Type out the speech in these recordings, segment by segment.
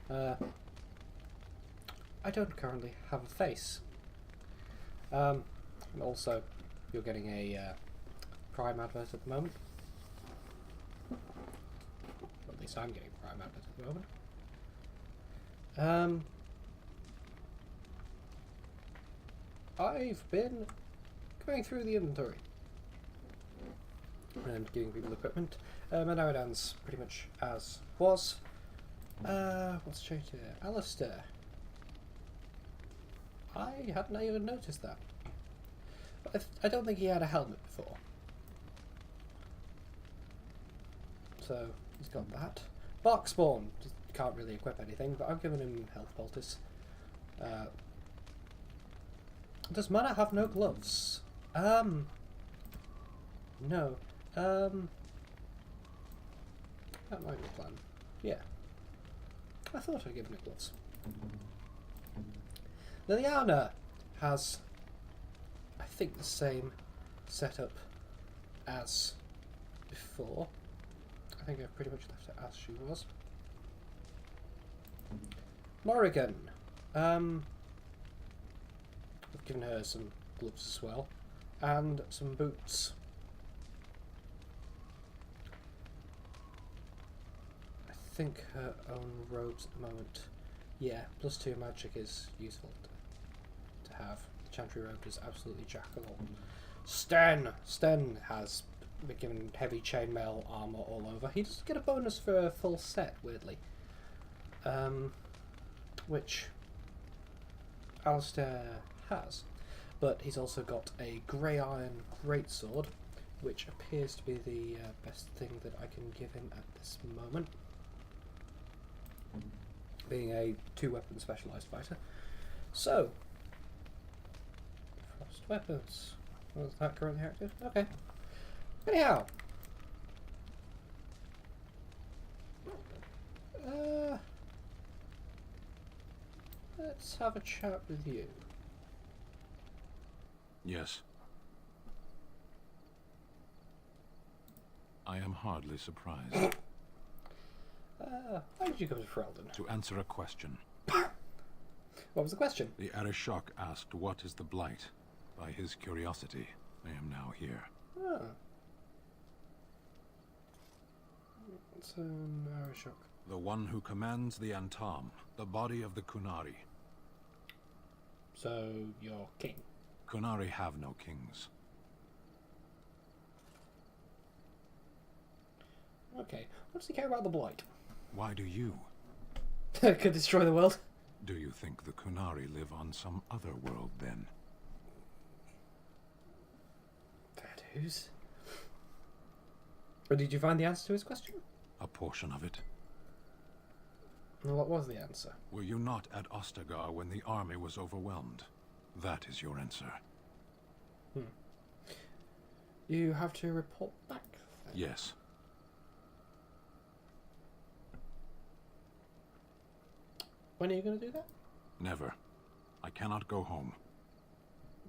I don't currently have a face. And also, you're getting a Prime advert at the moment. Or at least I'm getting a Prime advert at the moment. I've been going through the inventory and giving people equipment. And now it ends pretty much as was. What's changed here? Alistair. I hadn't even noticed that. I don't think he had a helmet before. So, he's got that. Barkspawn. Just can't really equip anything, but I've given him health poultice. Does Mana have no gloves? No. That might be a plan. Yeah. I thought I'd given it gloves. Liliana has, I think, the same setup as before. I think I've pretty much left it as she was. Morrigan. I've given her some gloves as well. And some boots. I think her own robes at the moment. Yeah, +2 magic is useful to have. The Chantry robe is absolutely jackal. Sten has been given heavy chainmail armor all over. He doesn't get a bonus for a full set, weirdly. Which Alistair has. But he's also got a grey iron greatsword, which appears to be the best thing that I can give him at this moment. Being a 2-weapon specialised fighter. So, frost weapons. Was that currently active? Okay. Anyhow. Let's have a chat with you. Yes. I am hardly surprised. Why did you come to Ferelden? To answer a question. What was the question? The Arishok asked what is the Blight. By his curiosity, I am now here. Ah. What's an Arishok? The one who commands the Antam, the body of the Kunari. So, you're king? Kunari have no kings. Okay. What does he care about the Blight? Why do you? Could destroy the world. Do you think the Kunari live on some other world then? Bad who's? Or did you find the answer to his question? A portion of it. Well, what was the answer? Were you not at Ostagar when the army was overwhelmed? That is your answer. You have to report back then? Yes. When are you going to do that? Never. I cannot go home.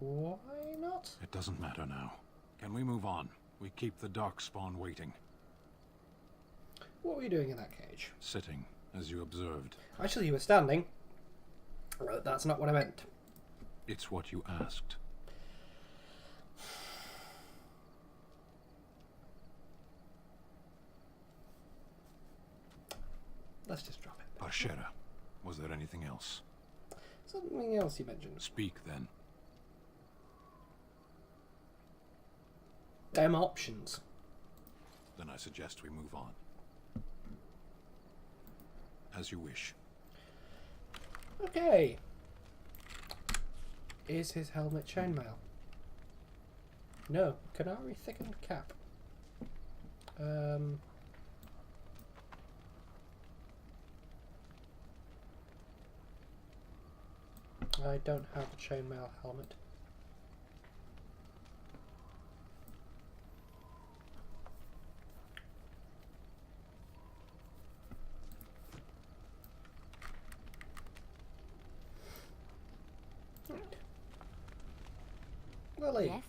Why not? It doesn't matter now. Can we move on? We keep the Darkspawn waiting. What were you doing in that cage? Sitting, as you observed. Actually, you were standing. That's not what I meant. It's what you asked. Let's just drop it. Parshera. Was there anything else? Something else you mentioned. Speak then. Them options. Then I suggest we move on. As you wish. Okay. Is his helmet chainmail? No. Canary thickened cap. I don't have a chainmail helmet. Lily. Yes?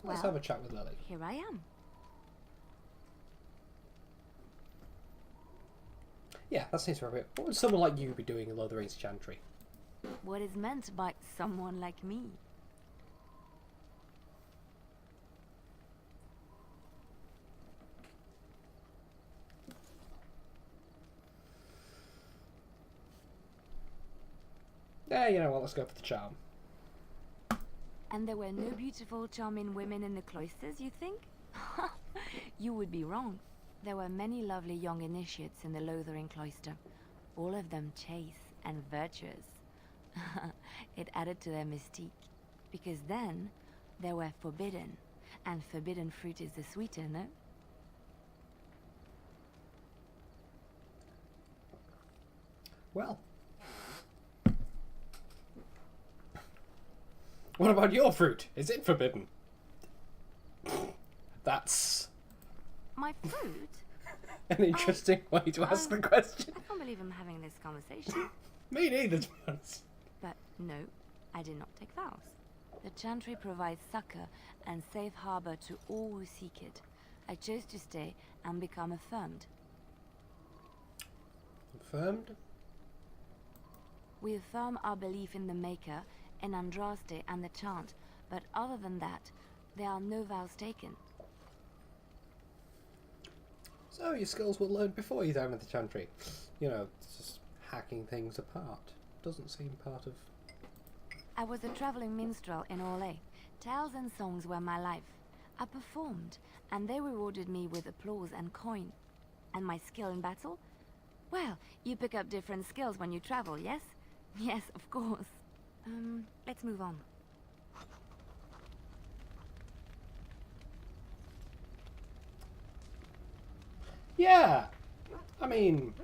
Let's Well, have a chat with Lily. here I am. Yeah, that seems appropriate. What would someone like you be doing in Lord of the Rings Chantry? What is meant by someone like me? Yeah, you know what, let's go for the charm. And there were no beautiful, charming women in the cloisters, you think? You would be wrong. There were many lovely young initiates in the Lothering cloister, all of them chaste and virtuous. It added to their mystique, because then they were forbidden, and forbidden fruit is the sweeter, no? Well. What about your fruit? Is it forbidden? That's My fruit? an interesting way to ask the question. I can't believe I'm having this conversation. Me neither, to be honest. But no, I did not take vows. The Chantry provides succor and safe harbor to all who seek it. I chose to stay and become affirmed. Confirmed? We affirm our belief in the Maker, in Andraste and the Chant, but other than that, there are no vows taken. So your skills were learned before you dive into the Chantry. You know, just hacking things apart. Doesn't seem part of... I was a traveling minstrel in Orlais. Tales and songs were my life. I performed, and they rewarded me with applause and coin. And my skill in battle? Well, you pick up different skills when you travel, yes? Yes, of course. Let's move on. Yeah! I mean...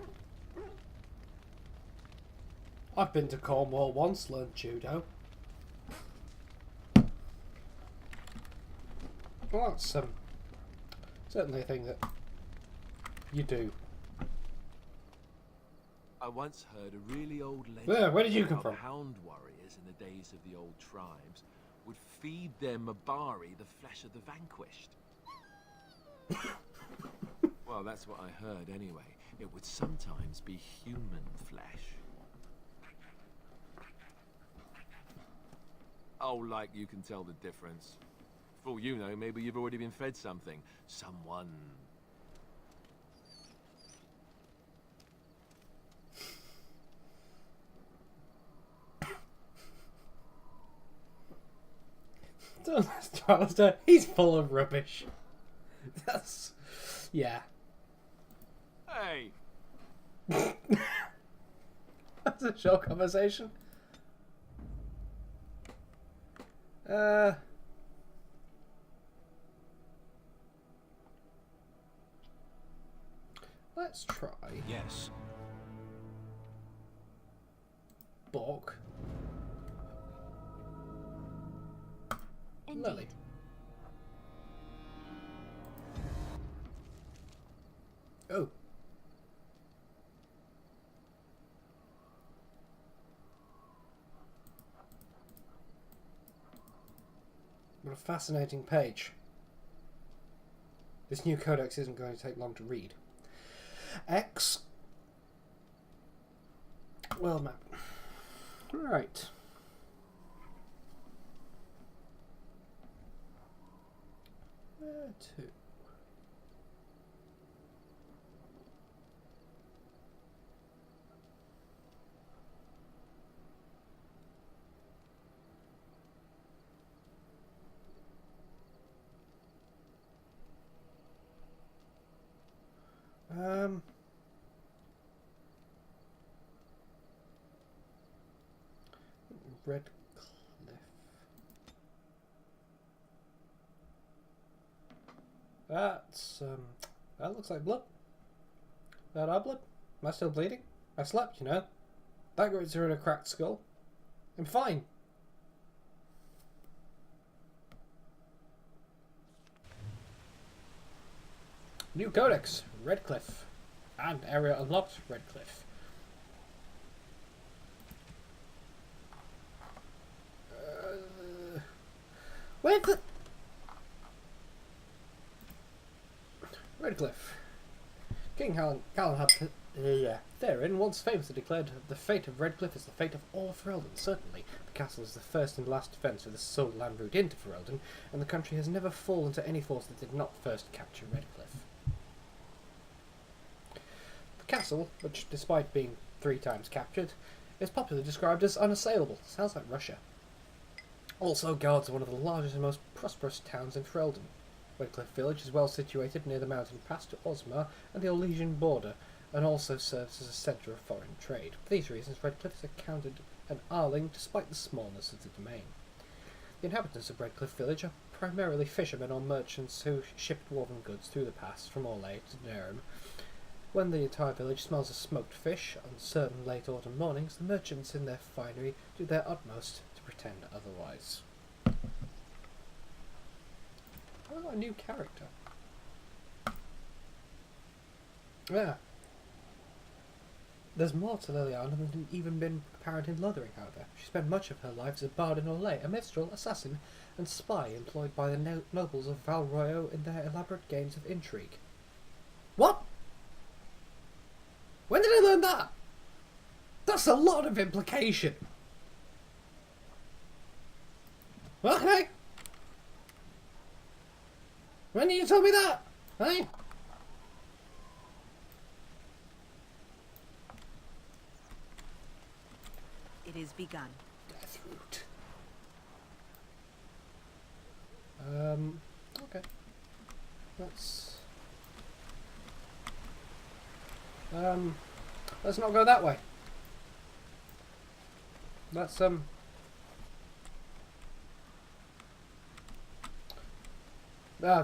I've been to Cornwall once, learned judo. Well, that's certainly a thing that you do. I once heard a really old legend. Where did you come how from? Hound warriors in the days of the old tribes would feed their Mabari the flesh of the vanquished. Well, that's what I heard anyway. It would sometimes be human flesh. Oh, like you can tell the difference. For all you know, maybe you've already been fed something. Someone. He's full of rubbish. That's... yeah. Hey! That's a short conversation. Let's try Yes. Bork. Indeed. Lily. Oh. What a fascinating page. This new codex isn't going to take long to read. X. Well, map. Right. Where to? Redcliffe. That's that looks like blood. That our blood? Am I still bleeding? I slept, you know. That goes in a cracked skull. I'm fine. New codex, Redcliffe. And area unlocked, Redcliffe. Where the... Redcliffe. King Callan had Yeah. Therein once famously declared, the fate of Redcliffe is the fate of all Ferelden. Certainly, the castle is the first and last defence of the sole land route into Ferelden, and the country has never fallen to any force that did not first capture Redcliffe. The castle, which despite being 3 times captured, is popularly described as unassailable. Sounds like Russia. Also guards one of the largest and most prosperous towns in Ferelden. Redcliffe village is well situated near the mountain pass to Osmar and the Orlesian border, and also serves as a centre of foreign trade. For these reasons, Redcliffe is accounted an Arling despite the smallness of the domain. The inhabitants of Redcliffe village are primarily fishermen or merchants who ship dwarven goods through the pass from Orlais to Durham. When the entire village smells of smoked fish on certain late autumn mornings, the merchants in their finery do their utmost to pretend otherwise. Oh, a new character. Yeah. There's more to Liliana than had even been apparent in Lothering, however. She spent much of her life as a bard in Orlais, a minstrel, assassin, and spy employed by the nobles of Val Royeaux in their elaborate games of intrigue. What? When did I learn that? That's a lot of implication. Okay. When did you tell me that? Hey? It is begun. Deathroot. Okay. Let's not go that way. There's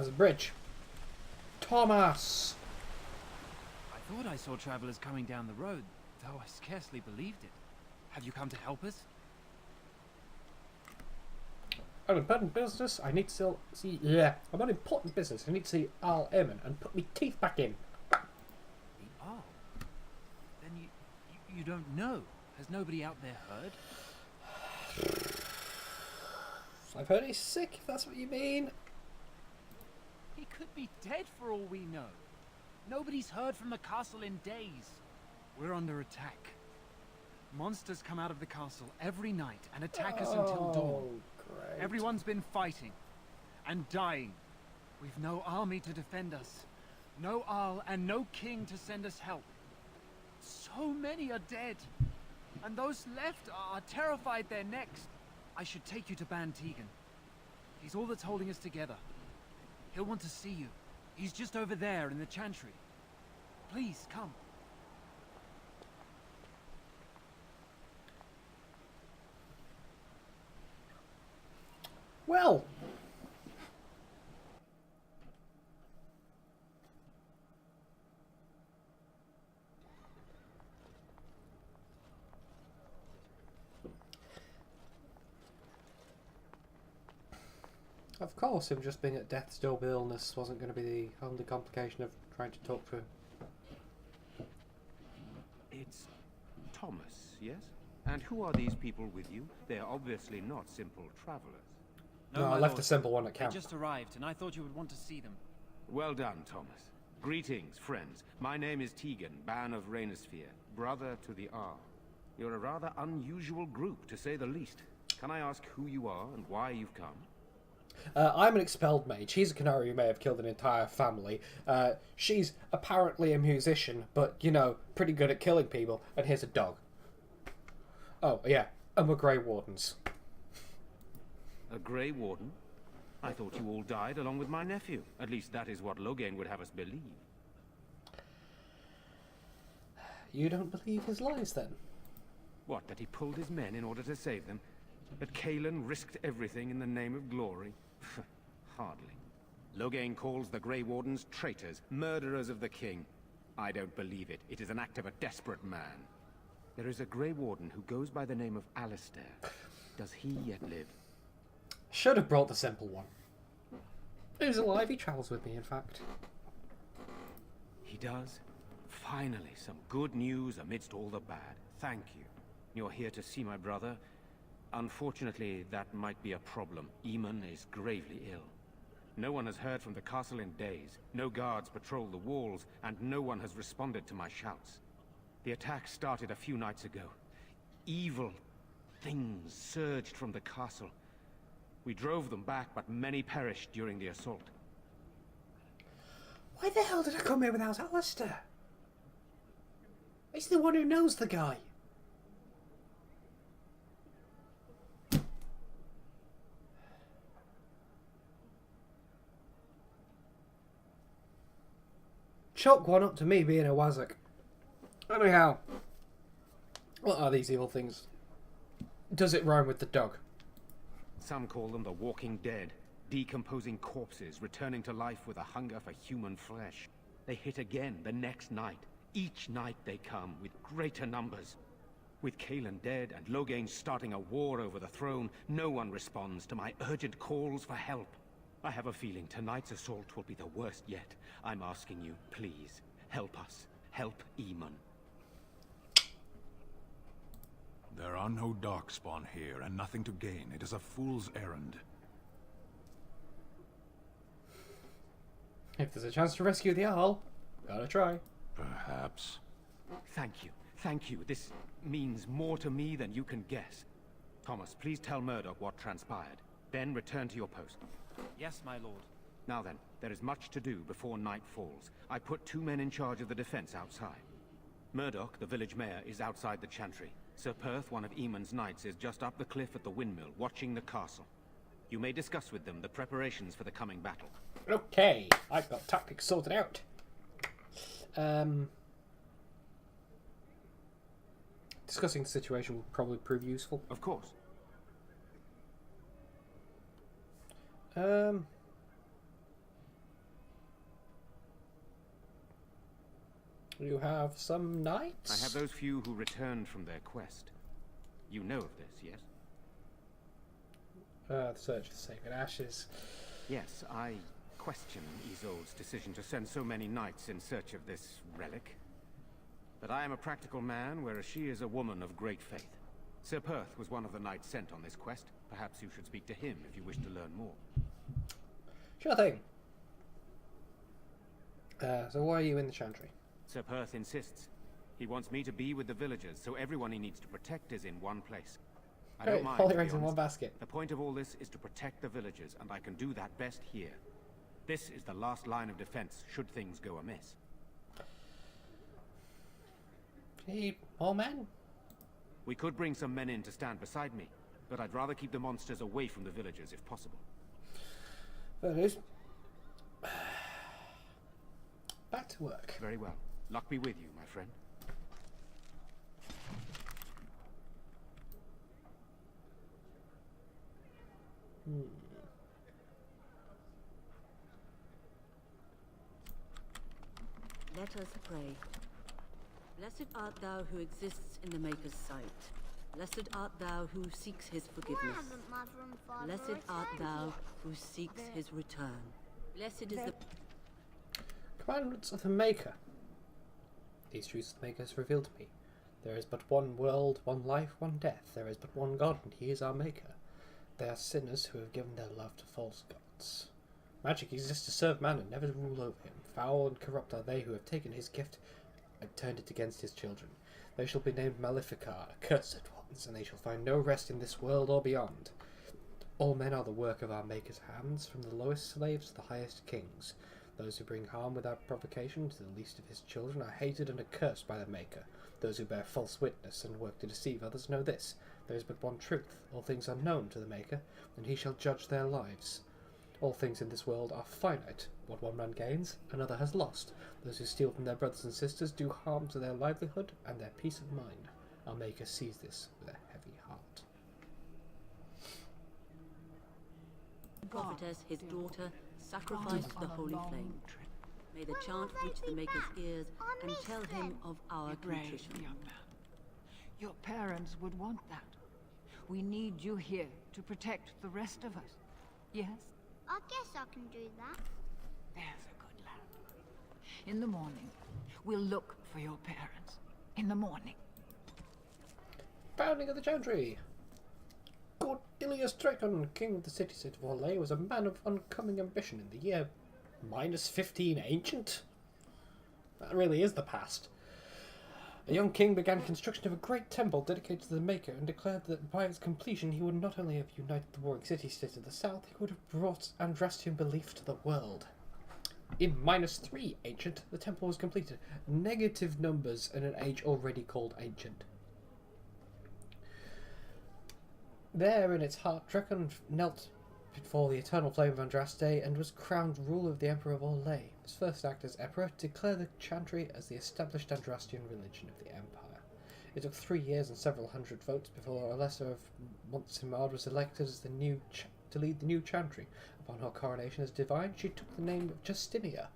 a bridge. Thomas! I thought I saw travelers coming down the road, though I scarcely believed it. Have you come to help us? On important business, I need to see. Yeah, I'm on important business. I need to see Al Eamon and put me teeth back in. The Arl? Then you don't know. Has nobody out there heard? I've heard he's sick, if that's what you mean. He could be dead for all we know. Nobody's heard from the castle in days. We're under attack. Monsters come out of the castle every night and attack us until dawn. Great. Everyone's been fighting and dying. We've no army to defend us, no Arl and no king to send us help. So many are dead, and those left are terrified they're next. I should take you to Ban Tegan. He's all that's holding us together. He'll want to see you. He's just over there in the chantry. Please, come. Well, of course, him just being at death's door with illness wasn't going to be the only complication of trying to talk to him. It's Thomas, yes? And who are these people with you? They are obviously not simple travelers. No, I my left lord. the simple one at They camp. just arrived, and I thought you would want to see them. Well done, Thomas. Greetings, friends. My name is Tegan, Ban of Rainisfere, brother to the Arl. You're a rather unusual group, to say the least. Can I ask who you are and why you've come? I'm an expelled mage. He's a canary who may have killed an entire family. She's apparently a musician, but, you know, pretty good at killing people. And here's a dog. Oh, yeah. And we're Grey Wardens. A Grey Warden? I thought you all died along with my nephew. At least that is what Logain would have us believe. You don't believe his lies, then? What, that he pulled his men in order to save them? That Kaelin risked everything in the name of glory? Hardly. Logain calls the Grey Wardens traitors, murderers of the king. I don't believe it. It is an act of a desperate man. There is a Grey Warden who goes by the name of Alistair. Does he yet live? Should have brought the simple one. He's alive. He travels with me, in fact. He does? Finally, some good news amidst all the bad. Thank you. You're here to see my brother. Unfortunately, that might be a problem. Eamon is gravely ill. No one has heard from the castle in days. No guards patrol the walls, and no one has responded to my shouts. The attack started a few nights ago. Evil things surged from the castle. We drove them back, but many perished during the assault. Why the hell did I come here without Alistair? He's the one who knows the guy. Chalk one up to me being a Wazak. Anyhow, what are these evil things? Does it rhyme with the dog? Some call them the walking dead, decomposing corpses returning to life with a hunger for human flesh. They hit again the next night. Each night they come with greater numbers. With Cailan dead and Loghain starting a war over the throne, no one responds to my urgent calls for help. I have a feeling tonight's assault will be the worst yet. I'm asking you, please, help us. Help Eamon. There are no darkspawn here, and nothing to gain. It is a fool's errand. If there's a chance to rescue the owl, gotta try. Perhaps. Thank you. Thank you. This means more to me than you can guess. Thomas, please tell Murdoch what transpired. Then return to your post. Yes, my lord. Now then, there is much to do before night falls. I put 2 men in charge of the defense outside. Murdoch, the village mayor, is outside the chantry. Sir Perth, one of Eamon's knights, is just up the cliff at the windmill, watching the castle. You may discuss with them the preparations for the coming battle. Okay, I've got tactics sorted out. Discussing the situation will probably prove useful. Of course. You have some knights? I have those few who returned from their quest. You know of this, yes? The search for sacred ashes. Yes, I question Isolde's decision to send so many knights in search of this relic. But I am a practical man, whereas she is a woman of great faith. Sir Perth was one of the knights sent on this quest. Perhaps you should speak to him if you wish to learn more. Sure thing. So why are you in the chantry? Sir Perth insists. He wants me to be with the villagers, so everyone he needs to protect is in one place. I don't mind, all to your be eggs in one honest. basket. The point of all this is to protect the villagers, and I can do that best here. This is the last line of defense, should things go amiss. Need more men? We could bring some men in to stand beside me, but I'd rather keep the monsters away from the villagers if possible. There it is. Back to work. Very well. Luck be with you, my friend. Let us pray. Blessed art thou who exists in the Maker's sight. Blessed art thou who seeks his forgiveness. Blessed art thou who seeks his return. Blessed is the Commandments of the Maker. These truths the Maker has revealed to me. There is but one world, one life, one death. There is but one God, and he is our Maker. They are sinners who have given their love to false gods. Magic exists to serve man and never to rule over him. Foul and corrupt are they who have taken his gift and turned it against his children. They shall be named Maleficar, accursed ones, and they shall find no rest in this world or beyond. All men are the work of our Maker's hands, from the lowest slaves to the highest kings. Those who bring harm without provocation to the least of his children are hated and accursed by the Maker. Those who bear false witness and work to deceive others know this. There is but one truth. All things are known to the Maker, and he shall judge their lives. All things in this world are finite. What one man gains, another has lost. Those who steal from their brothers and sisters do harm to their livelihood and their peace of mind. Our Maker sees this with a heavy heart. prophetess, his daughter, sacrificed the holy flame. May the chant reach the Maker's ears and tell him of our contrition. Young man. Your parents would want that. We need you here to protect the rest of us. Yes? I guess I can do that. There's a good lad. In the morning, we'll look for your parents. In the morning. Founding of the Chantry. Cordelius Dracon, king of the city-state of Orlais, was a man of uncommon ambition in the year -15 ancient. That really is the past. A young king began construction of a great temple dedicated to the Maker and declared that by its completion he would not only have united the warring city-states of the south, he would have brought Andrastian belief to the world. In -3 ancient, the temple was completed. Negative numbers in an age already called ancient. There in its heart, Drekon knelt before the eternal flame of Andraste and was crowned ruler of the Emperor of Orlais. His first act as Emperor declared the Chantry as the established Andrastian religion of the Empire. It took 3 years and several hundred votes before Alessa of Montsimard was elected as to lead the new Chantry. Upon her coronation as divine, she took the name of Justinia,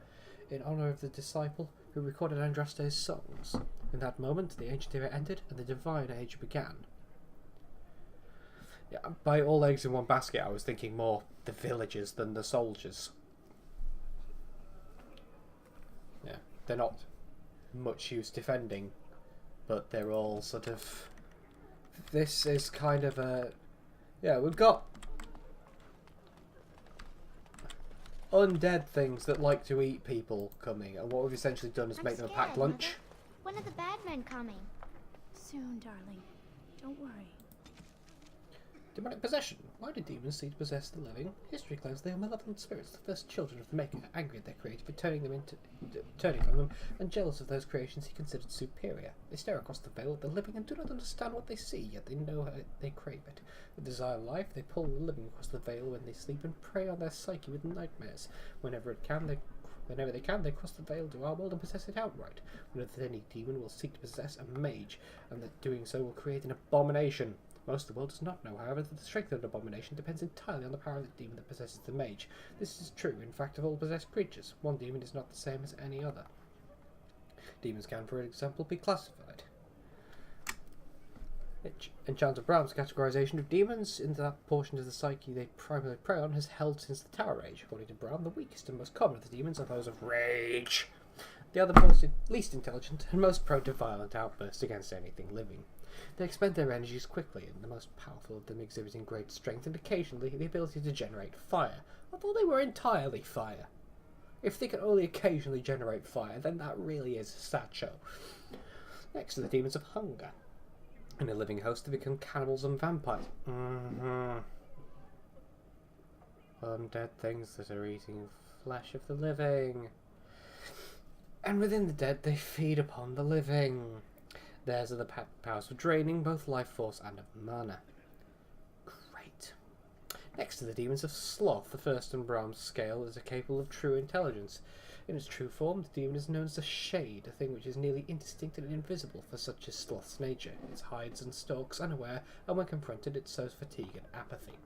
in honour of the disciple who recorded Andraste's songs. In that moment, the ancient era ended and the divine age began. Yeah, by all eggs in one basket, I was thinking more the villagers than the soldiers. Yeah, they're not much use defending, but they're all sort of... This is kind of a... Yeah, we've got undead things that like to eat people coming, and what we've essentially done is make them a packed lunch. When are the bad men coming? Soon, darling. Don't worry. Demonic possession. Why do demons seek to possess the living? History claims they are malevolent spirits, the first children of the Maker, angry at their creator for turning from them, and jealous of those creations he considered superior. They stare across the veil at the living and do not understand what they see, yet they know they crave it. With desire life, they pull the living across the veil when they sleep and prey on their psyche with nightmares. Whenever they can, they cross the veil to our world and possess it outright. We know that any demon will seek to possess a mage, and that doing so will create an abomination. Most of the world does not know, however, that the strength of an abomination depends entirely on the power of the demon that possesses the mage. This is true, in fact, of all possessed creatures. One demon is not the same as any other. Demons can, for example, be classified. Enchanter Brown's categorization of demons into that portion of the psyche they primarily prey on has held since the Tower Age. According to Brown, the weakest and most common of the demons are those of rage. They are the least intelligent and most prone to violent outbursts against anything living. They expend their energies quickly, and the most powerful of them exhibiting great strength and occasionally the ability to generate fire. I thought they were entirely fire. If they can only occasionally generate fire, then that really is a sad show. Next are the demons of hunger. In a living host, they become cannibals and vampires. Undead things that are eating flesh of the living. And within the dead, they feed upon the living. Theirs are the powers for draining both life force and of mana. Great. Next to the demons of sloth, the first on Brahm's scale is capable of true intelligence. In its true form, the demon is known as a shade, a thing which is nearly indistinct and invisible, for such is sloth's nature. It hides and stalks unaware, and when confronted it sows fatigue and apathy.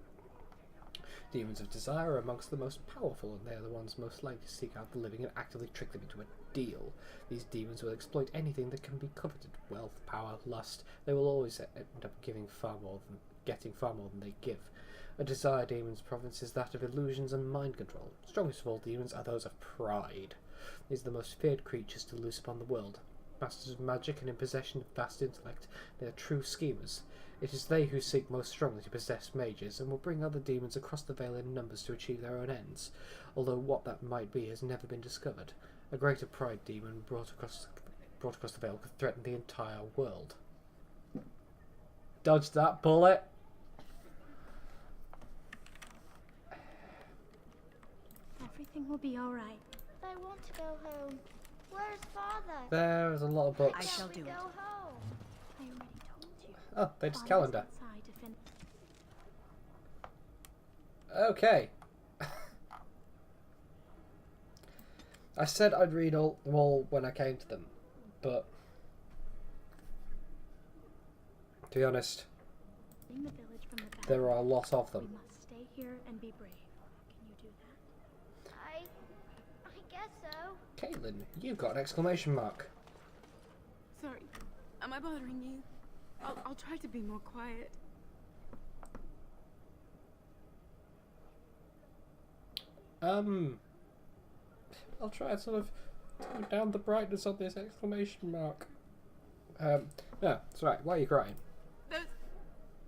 Demons of desire are amongst the most powerful, and they are the ones most likely to seek out the living and actively trick them into a deal. These demons will exploit anything that can be coveted: wealth, power, lust. They will always end up getting far more than they give. A desire demon's province is that of illusions and mind control. Strongest of all demons are those of pride. These are the most feared creatures to loose upon the world. Masters of magic and in possession of vast intellect, they are true schemers. It is they who seek most strongly to possess mages, and will bring other demons across the veil in numbers to achieve their own ends, although what that might be has never been discovered. A greater pride demon brought across the veil could threaten the entire world. Dodge that bullet! Everything will be all right. I want to go home. Where's Father? There's a lot of books. I shall do it. Go home. I already told you. Oh, they just Father's calendar. outside defend- Okay. I said I'd read them all when I came to them, but to be honest, in the village from the back. there are a lot of them. We must stay here and be brave. Can you do that? I guess so. Caitlin, you've got an exclamation mark. Sorry, am I bothering you? I'll try to be more quiet. I'll try and sort of tone down the brightness of this exclamation mark. No, it's right. Why are you crying?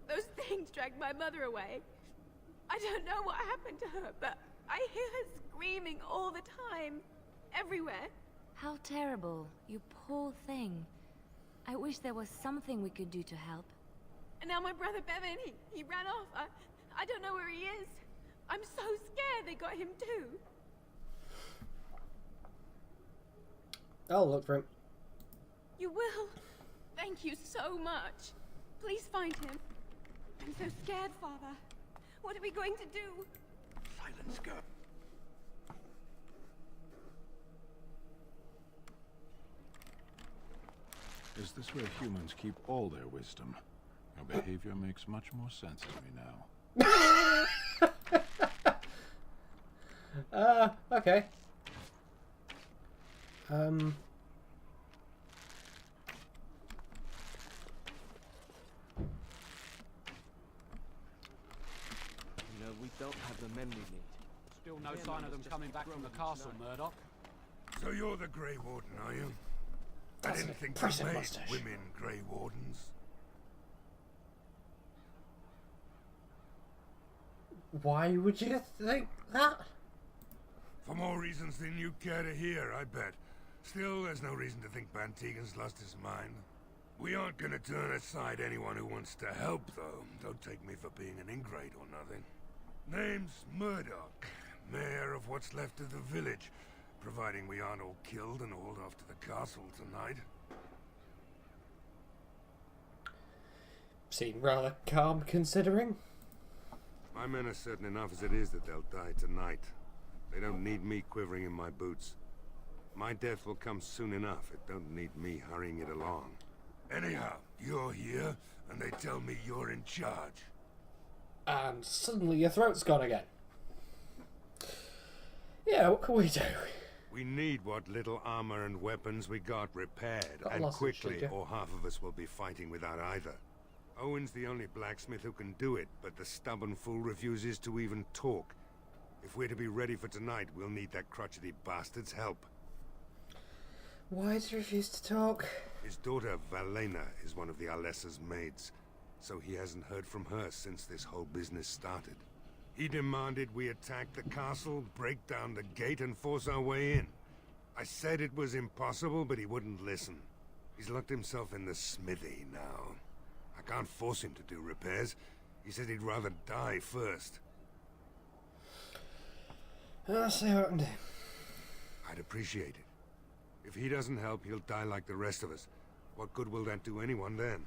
Those things dragged my mother away. I don't know what happened to her, but I hear her screaming all the time. Everywhere. How terrible, you poor thing. I wish there was something we could do to help. And now my brother Bevan, he ran off. I don't know where he is. I'm so scared they got him too. I'll look for him. You will? Thank you so much. Please find him. I'm so scared, Father. What are we going to do? Silence, girl. Is this where humans keep all their wisdom? Your behavior makes much more sense to me now. Okay. We don't have the men we need. Still no sign of them coming back from the castle, Murdoch. So you're the Grey Warden, are you? I didn't think impressive they made mustache. women Grey Wardens. Why would you think that? For more reasons than you care to hear, I bet. Still, there's no reason to think Van Tegan's lost his mind. We aren't gonna turn aside anyone who wants to help, though. Don't take me for being an ingrate or nothing. Name's Murdoch, mayor of what's left of the village, providing we aren't all killed and hauled off to the castle tonight. Seem rather calm, considering. My men are certain enough as it is that they'll die tonight. They don't need me quivering in my boots. My death will come soon enough. It don't need me hurrying it along. Anyhow, you're here, and they tell me you're in charge. And suddenly your throat's gone again. Yeah, what can we do? We need what little armor and weapons we got repaired, Got a and lozenge, quickly, did you? or half of us will be fighting without either. Owen's the only blacksmith who can do it, but the stubborn fool refuses to even talk. If we're to be ready for tonight, we'll need that crotchety bastard's help. Why does he refuse to talk? His daughter, Valena, is one of the Alessa's maids, so he hasn't heard from her since this whole business started. He demanded we attack the castle, break down the gate, and force our way in. I said it was impossible, but he wouldn't listen. He's locked himself in the smithy now. I can't force him to do repairs. He said he'd rather die first. I'll see what I can do. I'd appreciate it. If he doesn't help, he'll die like the rest of us. What good will that do anyone then?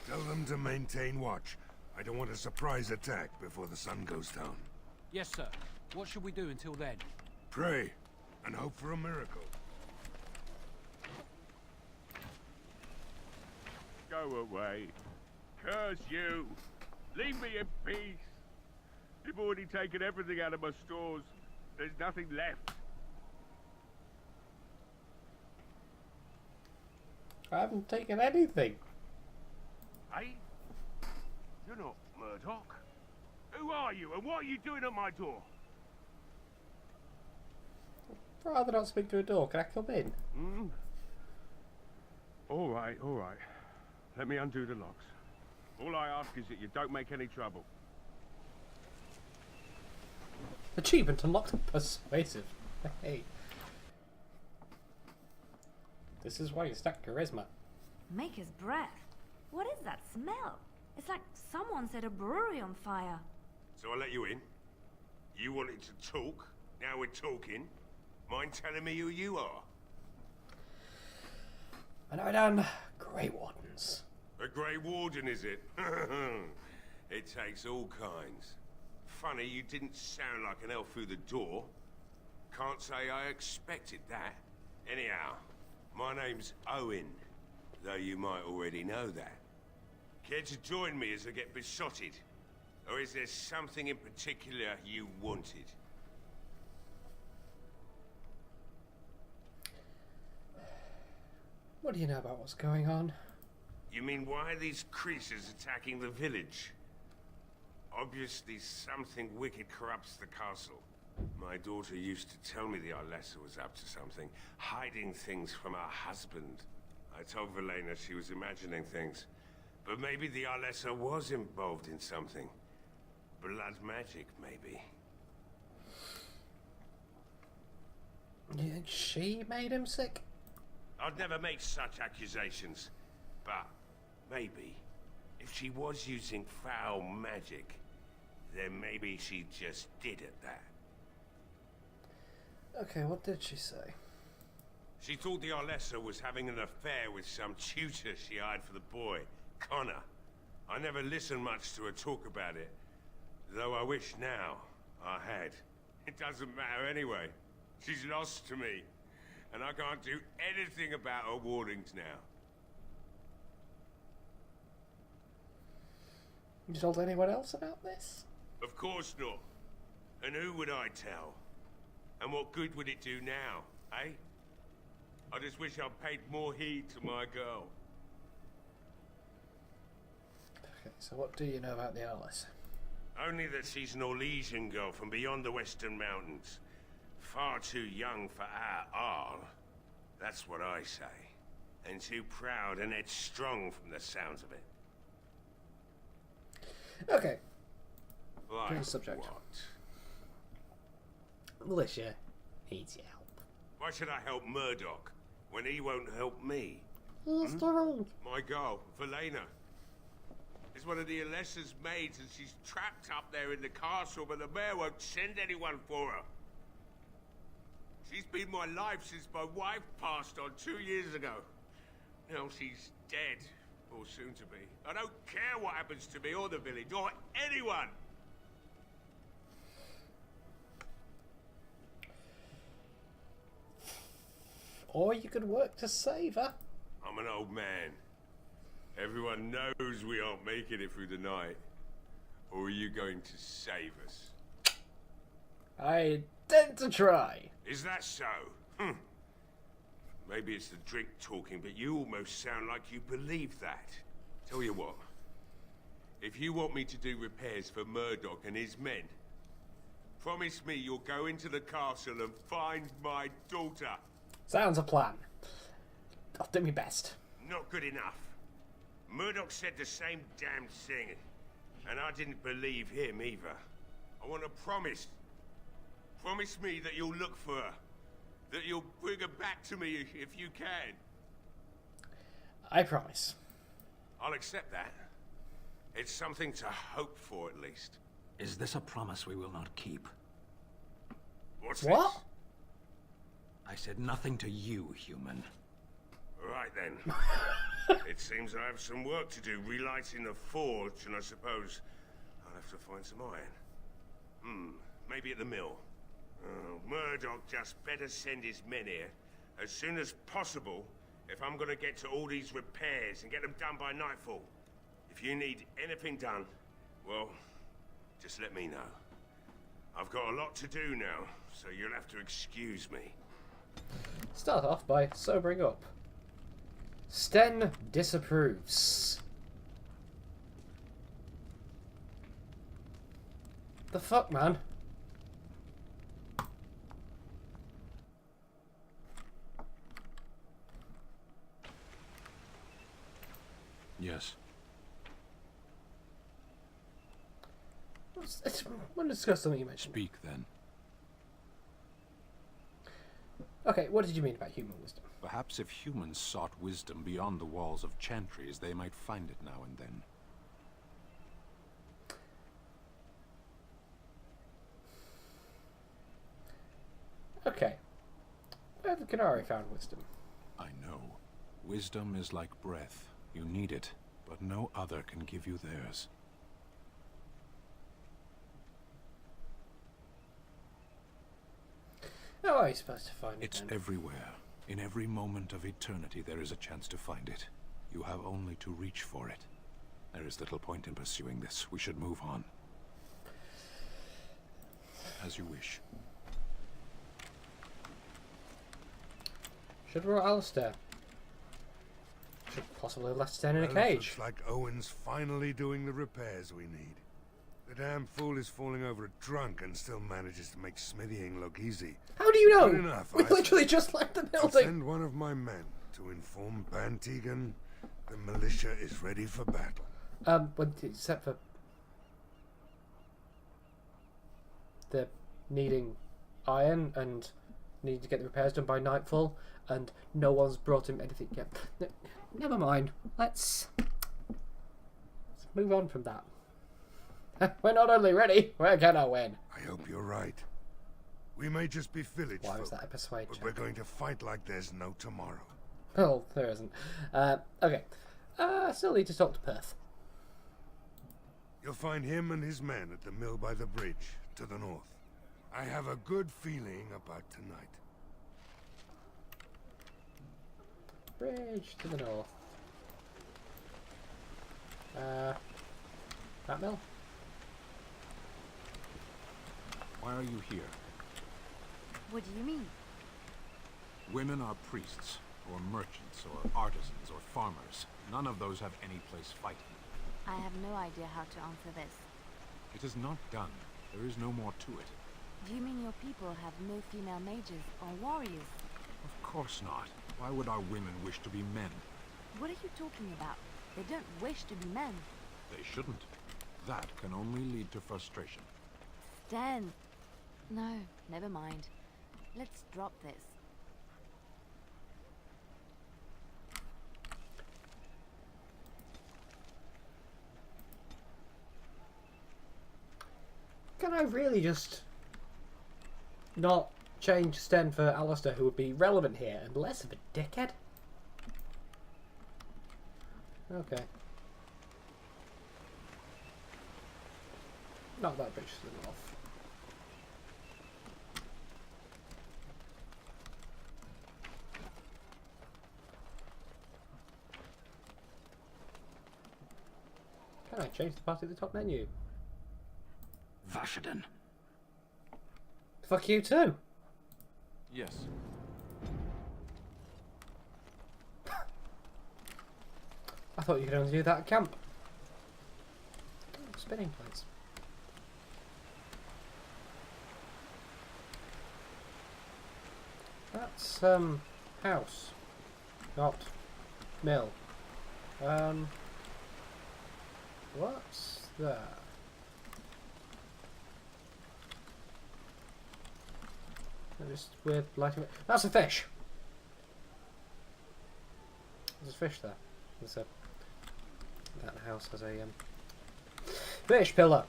Tell them to maintain watch. I don't want a surprise attack before the sun goes down. Yes, sir. What should we do until then? Pray, and hope for a miracle. Go away. Curse you. Leave me in peace. You've already taken everything out of my stores. There's nothing left. I haven't taken anything. Hey? You're not Murdoch. Who are you, and what are you doing at my door? I'd rather not speak to a door. Can I come in? All right, all right. Let me undo the locks. All I ask is that you don't make any trouble. Achievement unlocked. Persuasive. Hey. This is why you stack charisma. Maker's breath. What is that smell? It's like someone set a brewery on fire. So I let you in. You wanted to talk. Now we're talking. Mind telling me who you are? I know done. Grey Wardens. A Grey Warden, is it? It takes all kinds. Funny you didn't sound like an elf through the door. Can't say I expected that. Anyhow, my name's Owen, though you might already know that. Care to join me as I get besotted? Or is there something in particular you wanted? What do you know about what's going on? You mean why are these creatures attacking the village? Obviously something wicked corrupts the castle. My daughter used to tell me the Alessa was up to something, hiding things from her husband. I told Valena she was imagining things. But maybe the Alessa was involved in something. Blood magic, maybe. You think she made him sick? I'd never make such accusations. But maybe, if she was using foul magic, then maybe she just did at that. Okay, what did she say? She thought the Arlessa was having an affair with some tutor she hired for the boy, Connor. I never listened much to her talk about it, though I wish now I had. It doesn't matter anyway. She's lost to me, and I can't do anything about her warnings now. You told anyone else about this? Of course not. And who would I tell? And what good would it do now, eh? I just wish I'd paid more heed to my girl. Okay, so what do you know about the Alice? Only that she's an Orlesian girl from beyond the Western Mountains. Far too young for our Arl. That's what I say. And too proud and headstrong from the sounds of it. Okay. Like Change the subject. what? Militia needs your help. Why should I help Murdoch when he won't help me? He's doing. My girl, Valena, is one of the Alessa's maids, and she's trapped up there in the castle, but the mayor won't send anyone for her. She's been my life since my wife passed on 2 years ago. Now she's dead, or soon to be. I don't care what happens to me or the village, or anyone. Or you could work to save her. I'm an old man. Everyone knows we aren't making it through the night. Or are you going to save us? I intend to try. Is that so? Maybe it's the drink talking, but you almost sound like you believe that. Tell you what. If you want me to do repairs for Murdoch and his men, promise me you'll go into the castle and find my daughter. Sounds a plan. I'll do my best. Not good enough. Murdoch said the same damn thing, and I didn't believe him either. I want a promise. Promise me that you'll look for her. That you'll bring her back to me if you can. I promise. I'll accept that. It's something to hope for, at least. Is this a promise we will not keep? What's what? this? I said nothing to you, human. Right then. It seems I have some work to do relighting the forge, and I suppose I'll have to find some iron. Maybe at the mill. Murdoch just better send his men here as soon as possible if I'm gonna get to all these repairs and get them done by nightfall. If you need anything done, well, just let me know. I've got a lot to do now, so you'll have to excuse me. Start off by sobering up. Sten disapproves. The fuck, man? Yes. I want to discuss something you mentioned. Speak, then. Okay, what did you mean about human wisdom? Perhaps if humans sought wisdom beyond the walls of chantries, they might find it now and then. Okay. Where have the Canary found wisdom? I know. Wisdom is like breath. You need it, but no other can give you theirs. How are you supposed to find it? It's then? everywhere. In every moment of eternity, there is a chance to find it. You have only to reach for it. There is little point in pursuing this. We should move on. As you wish. Should we Alistair? Should possibly have left Sten in a Well, cage. Looks like Owen's finally doing the repairs we need. The damn fool is falling over a drunk and still manages to make smithying look easy. How do you know? Good enough, We I literally say. just left the I'll building. send one of my men to inform Bantegan the militia is ready for battle. Except for the needing iron and Needed to get the repairs done by nightfall, and no one's brought him anything yet. Never mind. Let's move on from that. We're not only ready, we're gonna win. I hope you're right. We may just be village Why folk, was that a persuade but check? we're going to fight like there's no tomorrow. Oh, there isn't. Okay. Still need to talk to Perth. You'll find him and his men at the mill by the bridge, to the north. I have a good feeling about tonight. Bridge to the north. That mill? Why are you here? What do you mean? Women are priests, or merchants, or artisans, or farmers. None of those have any place fighting. I have no idea how to answer this. It is not done. There is no more to it. Do you mean your people have no female mages or warriors? Of course not. Why would our women wish to be men? What are you talking about? They don't wish to be men. They shouldn't. That can only lead to frustration. Sten! No, never mind. Let's drop this. Can I really just not change Sten for Alistair, who would be relevant here, and less of a dickhead? Okay. Not that bridge to the north. Can I change the party at the top menu? Vashaden. Fuck you too. Yes. I thought you could only do that at camp. Spinning plates. That's house, not mill. What's that? Just weird lighting. That's a fish. There's a fish there. There's a that house has a fish pillar.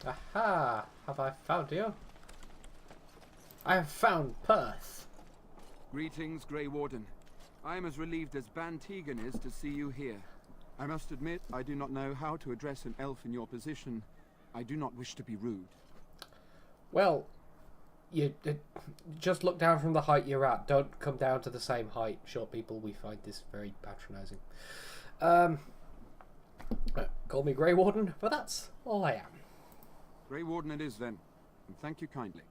Aha! Have I found you? I have found Perth. Greetings, Grey Warden. I am as relieved as Bantegan is to see you here. I must admit, I do not know how to address an elf in your position. I do not wish to be rude. Well, you just look down from the height you're at. Don't come down to the same height. Short people, we find this very patronising. Call me Grey Warden, but that's all I am. Grey Warden it is then, and thank you kindly.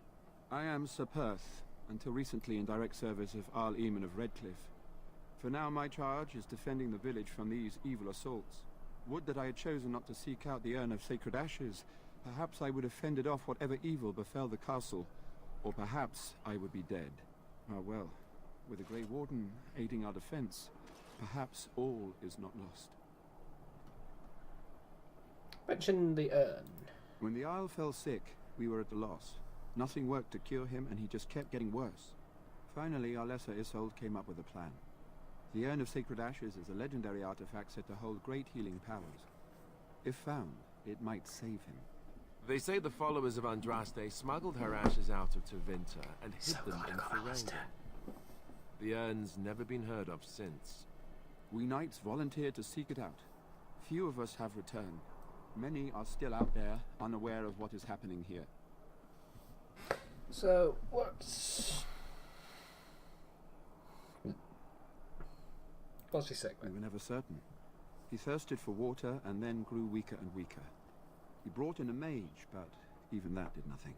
I am Sir Perth, until recently in direct service of Arl Eamon of Redcliffe. For now my charge is defending the village from these evil assaults. Would that I had chosen not to seek out the urn of sacred ashes. Perhaps I would have fended off whatever evil befell the castle, or perhaps I would be dead. Ah well, with the Grey Warden aiding our defense, perhaps all is not lost. Mention the urn. When the Isle fell sick, we were at a loss. Nothing worked to cure him, and he just kept getting worse. Finally, our lesser Isolde came up with a plan. The Urn of Sacred Ashes is a legendary artifact said to hold great healing powers. If found, it might save him. They say the followers of Andraste smuggled her ashes out of Tevinter and hid them in Ferelden. The urn's never been heard of since. We knights volunteered to seek it out. Few of us have returned. Many are still out there, unaware of what is happening here. So, what's he sick with? We were never certain. He thirsted for water and then grew weaker and weaker. He brought in a mage, but even that did nothing.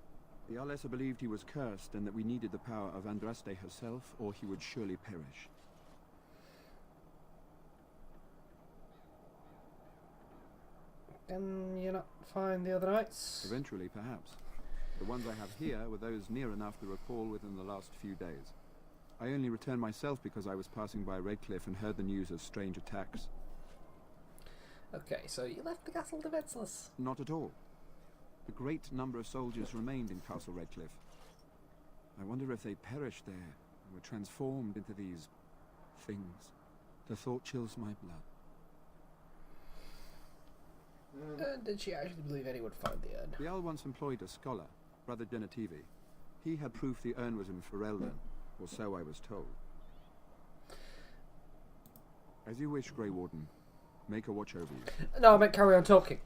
The Arlessa believed he was cursed and that we needed the power of Andraste herself, or he would surely perish. Can you not find the other knights? Eventually, perhaps. The ones I have here were those near enough to recall within the last few days. I only returned myself because I was passing by Redcliffe and heard the news of strange attacks. Okay, so you left the castle defenseless. Not at all. A great number of soldiers remained in Castle Redcliffe. I wonder if they perished there and were transformed into these things. The thought chills my blood. Did she actually believe anyone would find the urn? The Earl once employed a scholar, Brother Genetivi. He had proof the urn was in Ferelden, or so I was told. As you wish, Grey Warden. Make a watch over you. No, I meant carry on talking.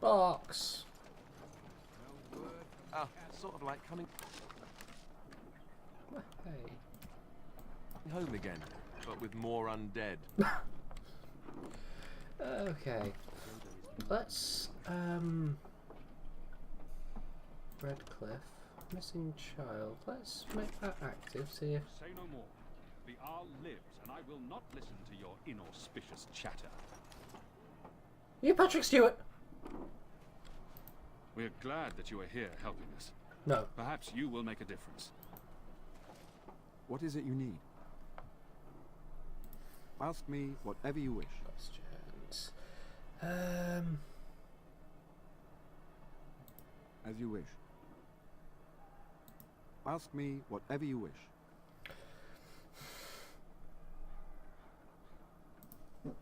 Box. Ah, sort of like coming Hey. home again, but with more undead. Okay. Let's Redcliffe. Missing child. Let's make that active, see if... Say no more. The Arl lives, and I will not listen to your inauspicious chatter. You Patrick Stewart! We're glad that you are here helping us. No. Perhaps you will make a difference. What is it you need? Ask me whatever you wish. Questions. As you wish. Ask me whatever you wish.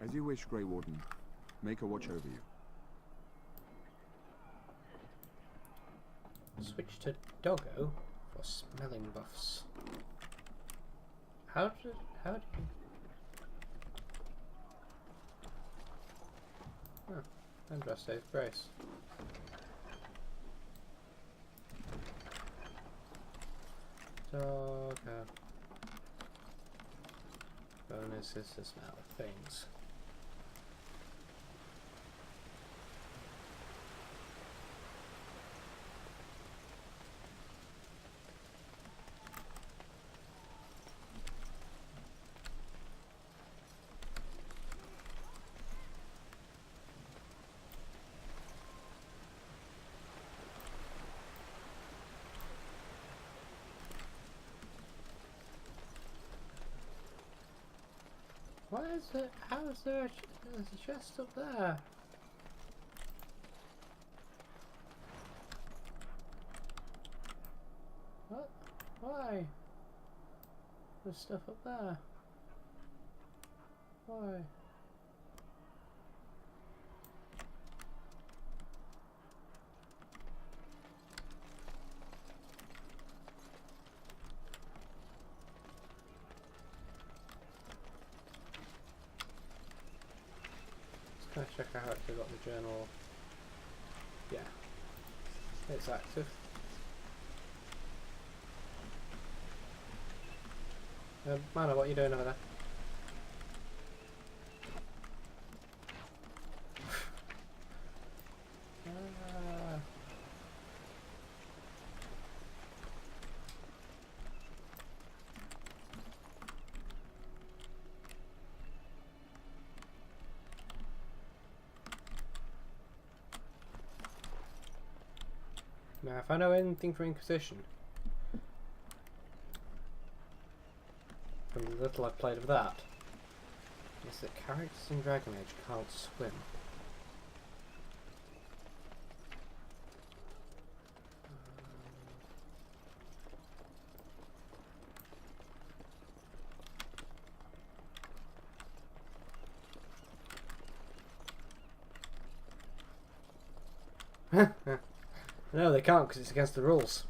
As you wish, Grey Warden. Make a watch over you. Switch to Doggo for smelling buffs. How do you... Oh, and rest save brace. Doggo. Bonus is the smell of things. Why is it? How is there there's a chest up there? What? Why? There's stuff up there. Why? Can I check out if I got the journal? Yeah. It's active. Mana, what are you doing over there? Now, if I know anything from Inquisition, from the little I've played of that, is that characters in Dragon Age can't swim. No, they can't because it's against the rules.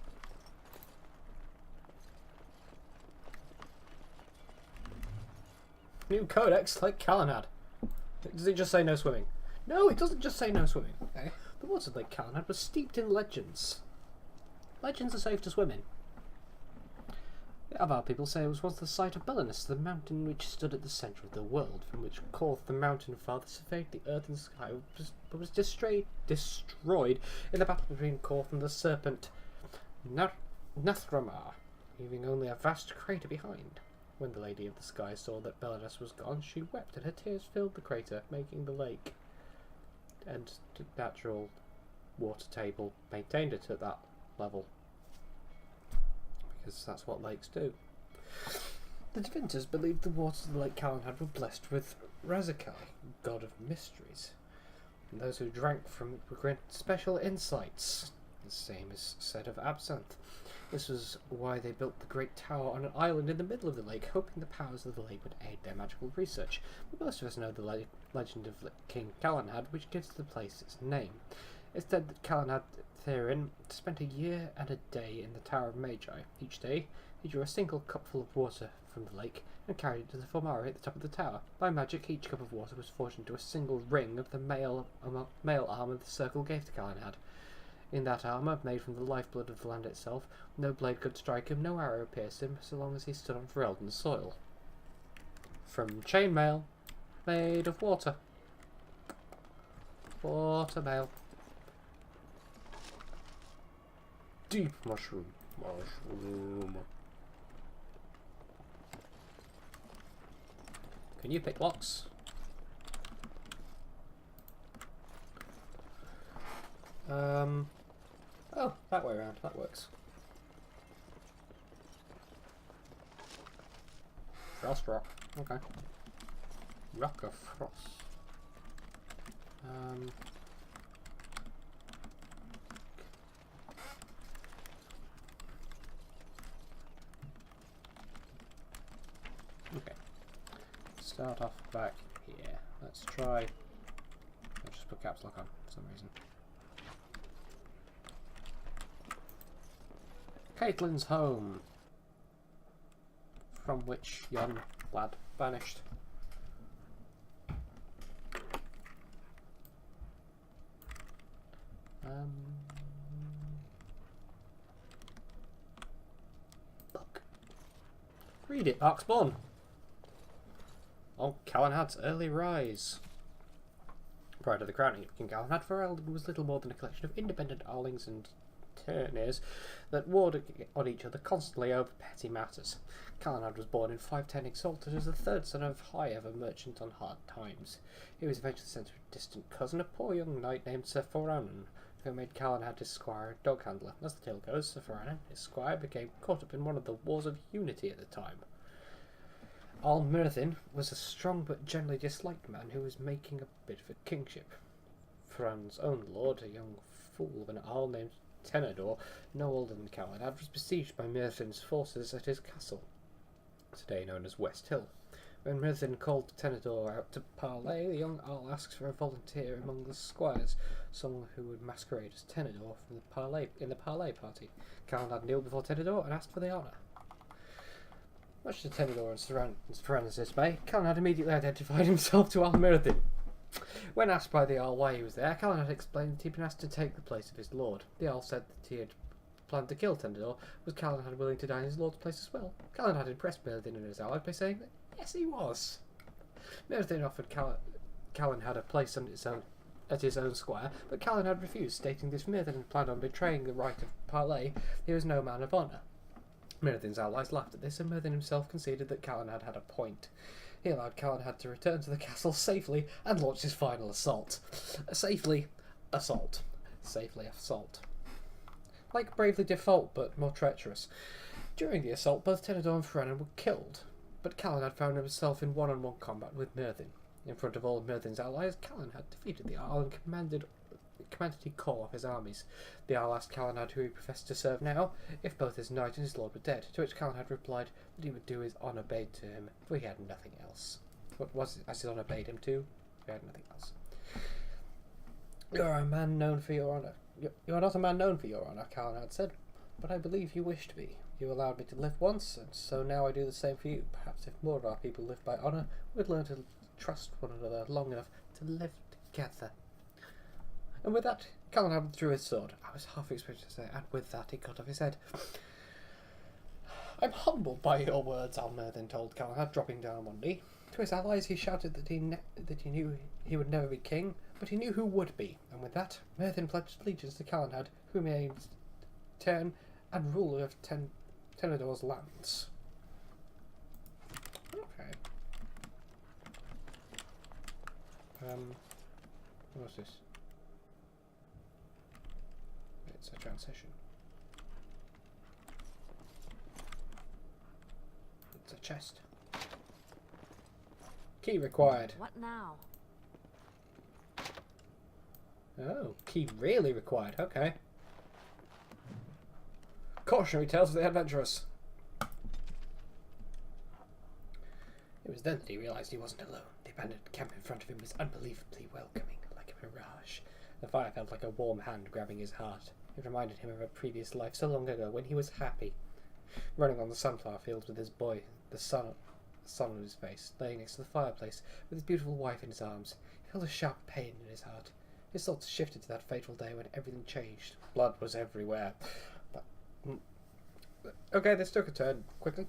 New codex like Calenhad. Does it just say no swimming? No, it doesn't just say no swimming. Okay? The waters of Lake Calenhad were steeped in legends. Legends are safe to swim in. The Avar people say it was once the site of Belenus, the mountain which stood at the centre of the world, from which Korth the mountain father surveyed the earth and sky, but was destroyed in the battle between Korth and the serpent Nathramar, leaving only a vast crater behind. When the Lady of the Sky saw that Belenus was gone, she wept, and her tears filled the crater, making the lake and the natural water table maintained it at that level. Because that's what lakes do. The Devinters believed the waters of the Lake Calenhad were blessed with Razakai, god of mysteries, and those who drank from it were granted special insights. The same is said of absinthe. This was why they built the great tower on an island in the middle of the lake, hoping the powers of the lake would aid their magical research. But most of us know the legend of King Calenhad, which gives the place its name. It's said that Calenhad Therin spent a year and a day in the Tower of Magi. Each day, he drew a single cupful of water from the lake and carried it to the Formari at the top of the tower. By magic, each cup of water was forged into a single ring of the male armour the circle gave to Calenhad. In that armour, made from the lifeblood of the land itself, no blade could strike him, no arrow pierce him, so long as he stood on Ferelden soil. From chainmail, made of water. Watermail. Deep mushroom. Mushroom. Can you pick locks? Oh, that way around. That works. Frost rock. Okay. Rock of frost. Okay. Start off back here. Let's try. I'll just put caps lock on for some reason. Caitlin's home, from which young lad vanished. Book. Read it, Darkspawn. On Calenhad's early rise. Prior to the crowning of King Calenhad, Ferelden was little more than a collection of independent Arlings and Terniers that warred on each other constantly over petty matters. Calenhad was born in 510 Exalted as the third son of High Ever merchant on hard times. He was eventually sent to a distant cousin, a poor young knight named Sir Foranan, who made Calenhad his squire and dog handler. As the tale goes, Sir Foranan, his squire, became caught up in one of the Wars of Unity at the time. Al-Myrddin was a strong but generally disliked man who was making a bid for kingship. Fran's own lord, a young fool of an Arl named Tenedor, no older than Calenhad, was besieged by Myrddin's forces at his castle, today known as West Hill. When Myrddin called Tenedor out to parley, the young Arl asks for a volunteer among the squires, someone who would masquerade as Tenedor from the parley party. Calenhad kneeled before Tenedor and asked for the honour. Much to Tenedor and Ferran's dismay, Calenhad immediately identified himself to Al-Myrddin. When asked by the Arl why he was there, Calenhad explained that he had been asked to take the place of his lord. The Arl said that he had planned to kill Tenedor. Was Calenhad willing to die in his lord's place as well? Calenhad impressed Myrddin and his allies by saying that yes, he was. Myrddin offered Calenhad a place at his own squire, but Calenhad refused, stating that if Myrddin had planned on betraying the right of parley, he was no man of honour. Myrddin's allies laughed at this, and Myrddin himself conceded that Calenhad had a point. He allowed Calenhad to return to the castle safely and launch his final assault. Safely assault. Like Bravely Default, but more treacherous. During the assault, both Tenedor and Ferrannan were killed, but Calenhad found himself in one-on-one combat with Myrddin. In front of all of Myrddin's allies, Calenhad defeated the Arl and commanded a corps of his armies. The Arl asked Calenhad who he professed to serve now, if both his knight and his lord were dead, to which Calenhad replied that he would do his honour bade to him, for he had nothing else. What was it as his honour bade him to? He had nothing else. You are a man known for your honour. You are not a man known for your honour, Calenhad said, but I believe you wish to be. You allowed me to live once, and so now I do the same for you. Perhaps if more of our people lived by honour, we'd learn to trust one another long enough to live together. And with that, Calenhad drew his sword. I was half expecting to say, and with that, he cut off his head. I'm humbled by your words, Al-Myrddin told Calenhad, dropping down on one knee. To his allies, he shouted that he knew he would never be king, but he knew who would be. And with that, Myrddin pledged allegiance to Calenhad, who made turn and ruler of Tenedor's lands. Okay. What's this? It's a transition. It's a chest. Key required. What now? Oh, key really required. Okay. Cautionary tales of the adventurous. It was then that he realised he wasn't alone. The abandoned camp in front of him was unbelievably welcoming, like a mirage. The fire felt like a warm hand grabbing his heart. It reminded him of a previous life so long ago when he was happy. Running on the sunflower fields with his boy, the sun on his face, laying next to the fireplace with his beautiful wife in his arms. He felt a sharp pain in his heart. His thoughts shifted to that fateful day when everything changed. Blood was everywhere. But, okay, this took a turn quickly.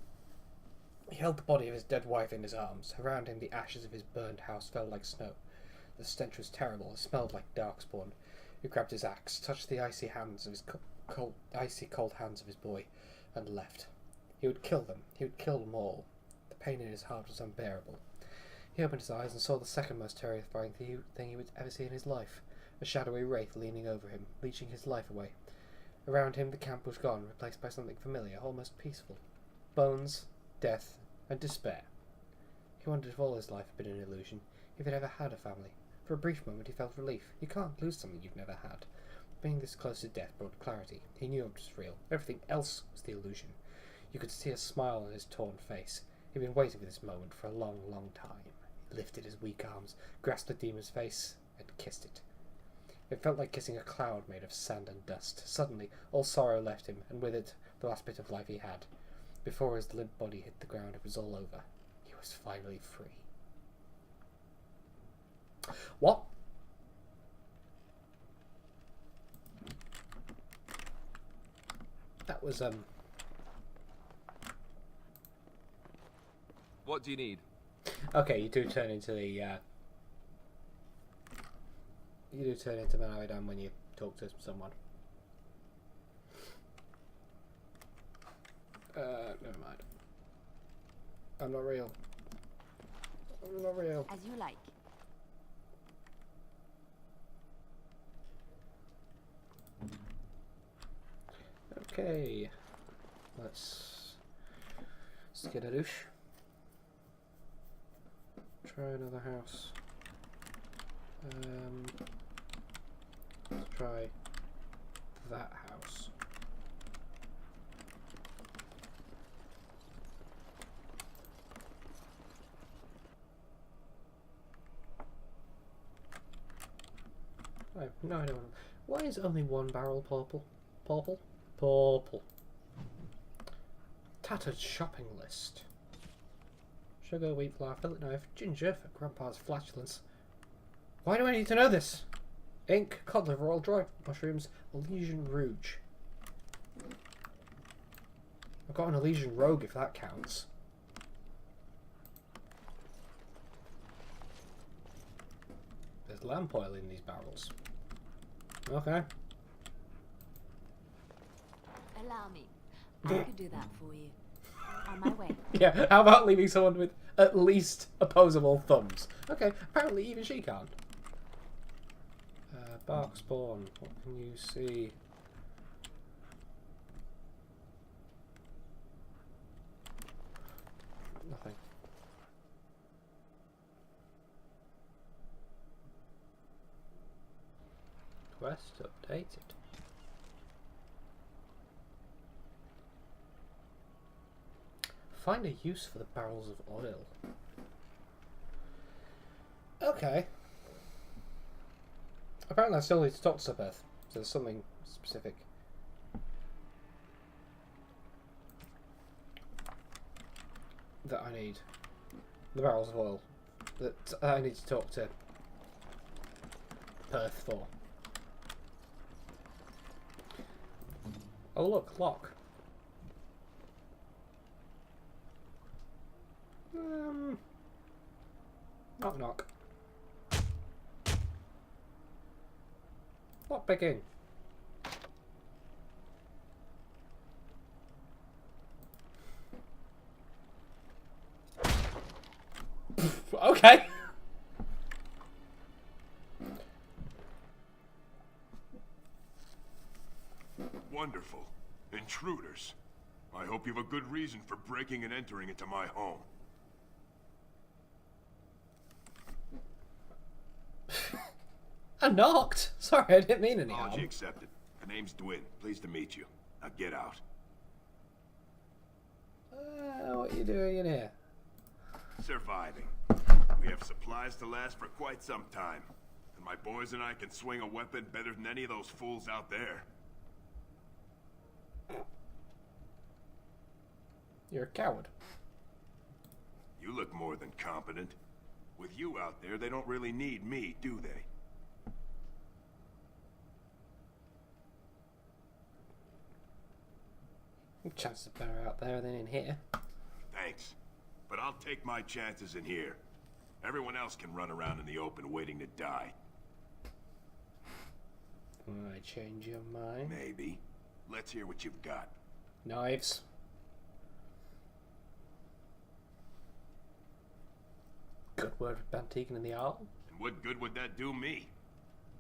He held the body of his dead wife in his arms. Around him, the ashes of his burned house fell like snow. The stench was terrible. It smelled like darkspawn. He grabbed his axe, touched the icy hands of his icy cold hands of his boy, and left. He would kill them. He would kill them all. The pain in his heart was unbearable. He opened his eyes and saw the second most terrifying thing he would ever see in his life. A shadowy wraith leaning over him, leeching his life away. Around him, the camp was gone, replaced by something familiar, almost peaceful. Bones, death, and despair. He wondered if all his life had been an illusion, if he'd ever had a family. For a brief moment he felt relief. You can't lose something you've never had. Being this close to death brought clarity. He knew it was real. Everything else was the illusion. You could see a smile on his torn face. He'd been waiting for this moment for a long, long time. He lifted his weak arms, grasped the demon's face, and kissed it. It felt like kissing a cloud made of sand and dust. Suddenly, all sorrow left him, and with it, the last bit of life he had. Before his limp body hit the ground, it was all over. He was finally free. What? That was, What do you need? Okay, you do turn into the, you do turn into Manavidan when you talk to someone. Never mind. I'm not real. I'm not real. As you like. Okay. Let's skidadoosh. Try another house. Let's try that house. No, I don't. Why is only one barrel purple? Purple? Purple. Tattered shopping list. Sugar, wheat flour, fillet knife, ginger for Grandpa's flatulence. Why do I need to know this? Ink, cod liver oil, dried mushrooms, Elysian rouge. I've got an Elysian rogue if that counts. There's lamp oil in these barrels. Okay. Allow me. I could do that for you. On my way. Yeah, how about leaving someone with at least opposable thumbs? Okay, apparently even she can't. Bark spawn, what can you see? Nothing. Quest updated. Find a use for the barrels of oil. Okay. Apparently I still need to talk to Sepeth, so there's something specific. That I need. The barrels of oil. That I need to talk to Perth for. Oh look, lock. Knock knock. What picking? Okay. Wonderful. Intruders. I hope you have a good reason for breaking and entering into my home. I knocked! Sorry, I didn't mean any harm. Apology accepted. My name's Dwin. Pleased to meet you. Now get out. What are you doing in here? Surviving. We have supplies to last for quite some time. And my boys and I can swing a weapon better than any of those fools out there. You're a coward. You look more than competent. With you out there, they don't really need me, do they? Chances are better out there than in here. Thanks. But I'll take my chances in here. Everyone else can run around in the open waiting to die. I change your mind? Maybe. Let's hear what you've got. Knives. Good word with Bantegan and the Arl. And what good would that do me?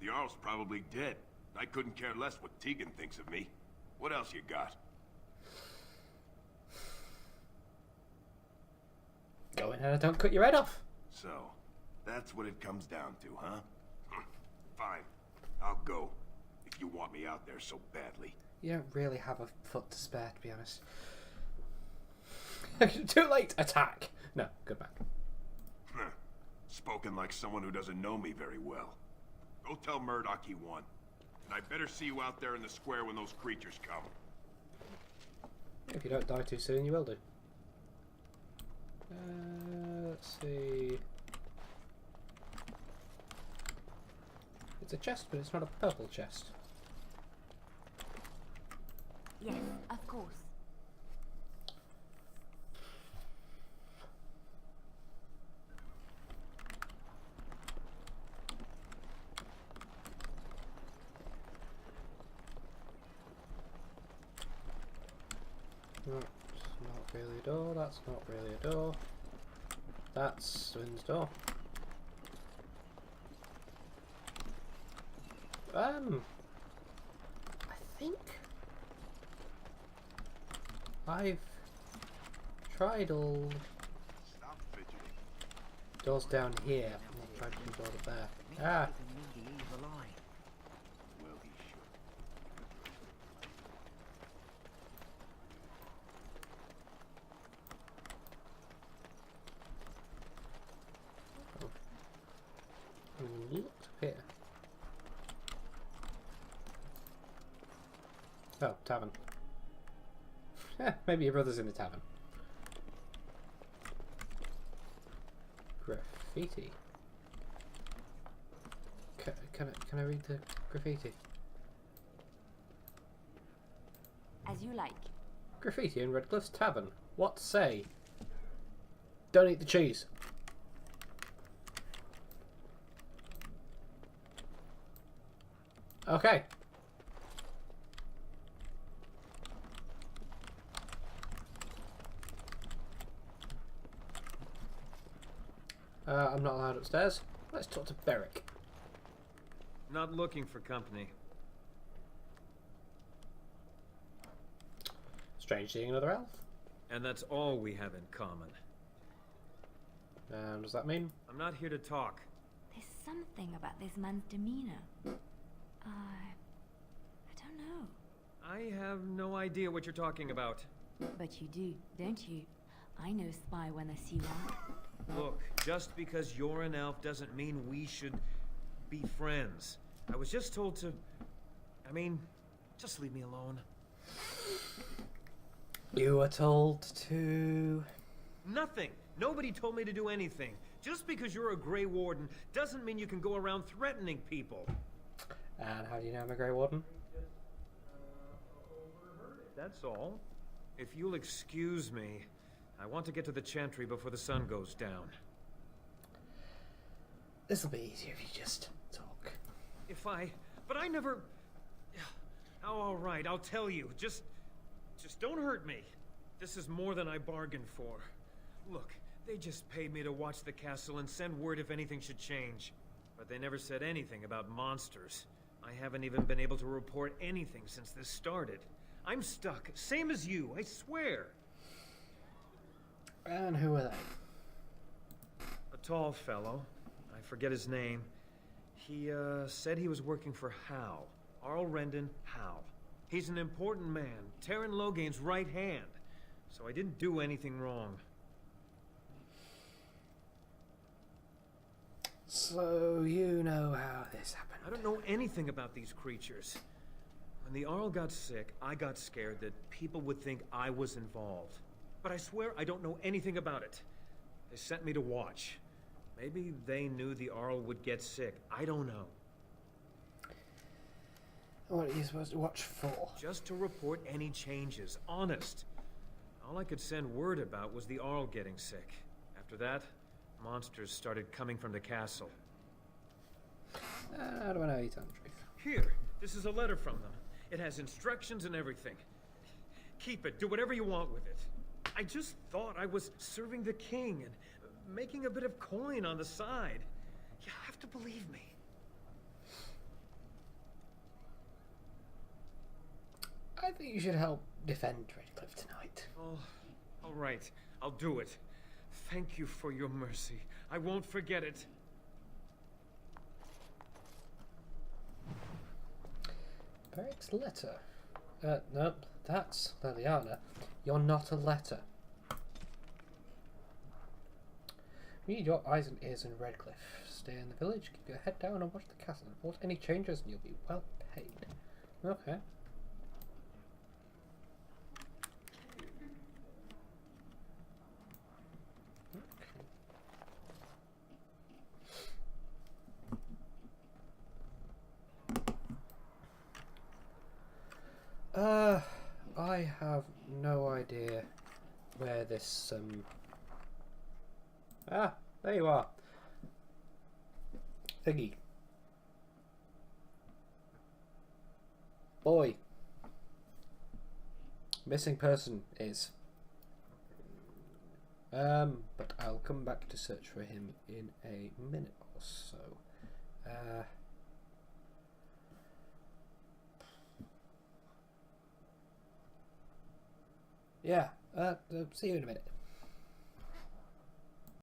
The Arl's probably dead. I couldn't care less what Tegan thinks of me. What else you got? Go in and I don't cut your head off. So, that's what it comes down to, huh? Fine. I'll go. If you want me out there so badly. You don't really have a foot to spare, to be honest. Too late! Attack! No, go back. Spoken like someone who doesn't know me very well. Go tell Murdoch he won. And I better see you out there in the square when those creatures come. If you don't die too soon, you will do. Let's see. It's a chest, but it's not a purple chest. Yes, of course. That's not really a door, that's not really a door. That's Swin's door. I think I've tried all doors down here. I'm not trying to do door up there. Ah! What's up here? Oh, tavern. Maybe your brother's in the tavern. Graffiti. Can I read the graffiti? As you like. Graffiti in Redcliffe's tavern. What say? Don't eat the cheese. Okay. I'm not allowed upstairs. Let's talk to Beric. Not looking for company. Strange seeing another elf. And that's all we have in common. And does that mean? I'm not here to talk. There's something about this man's demeanor. I don't know. I have no idea what you're talking about. But you do, don't you? I know spy when I see one. Look, just because you're an elf doesn't mean we should be friends. I was just told to... I mean, just leave me alone. You were told to... Nothing. Nobody told me to do anything. Just because you're a Grey Warden doesn't mean you can go around threatening people. And how do you know I'm a Grey Warden? That's all. If you'll excuse me, I want to get to the Chantry before the sun goes down. This'll be easier if you just talk. But I never... Oh, all right, I'll tell you. Just don't hurt me. This is more than I bargained for. Look, they just paid me to watch the castle and send word if anything should change. But they never said anything about monsters. I haven't even been able to report anything since this started. I'm stuck, same as you, I swear. And who are they? A tall fellow. I forget his name. He, said he was working for Hal. Arl Rendon Hal. He's an important man, Terran Logain's right hand. So I didn't do anything wrong. So you know how this happened. I don't know anything about these creatures. When the Arl got sick, I got scared that people would think I was involved. But I swear I don't know anything about it. They sent me to watch. Maybe they knew the Arl would get sick. I don't know. What are you supposed to watch for? Just to report any changes. Honest. All I could send word about was the Arl getting sick. After that, monsters started coming from the castle. How do I know you tell the truth? Here, this is a letter from them. It has instructions and everything. Keep it. Do whatever you want with it. I just thought I was serving the king and making a bit of coin on the side. You have to believe me. I think you should help defend Redcliffe tonight. Oh, all right. I'll do it. Thank you for your mercy. I won't forget it. Beric's letter. Nope, that's Liliana. You're not a letter. We need your eyes and ears in Redcliffe. Stay in the village, keep your head down and watch the castle. Report any changes and you'll be well paid. Okay. I have no idea where this, Ah, there you are. Thingy. Boy. Missing person is. But I'll come back to search for him in a minute or so. Yeah, see you in a minute.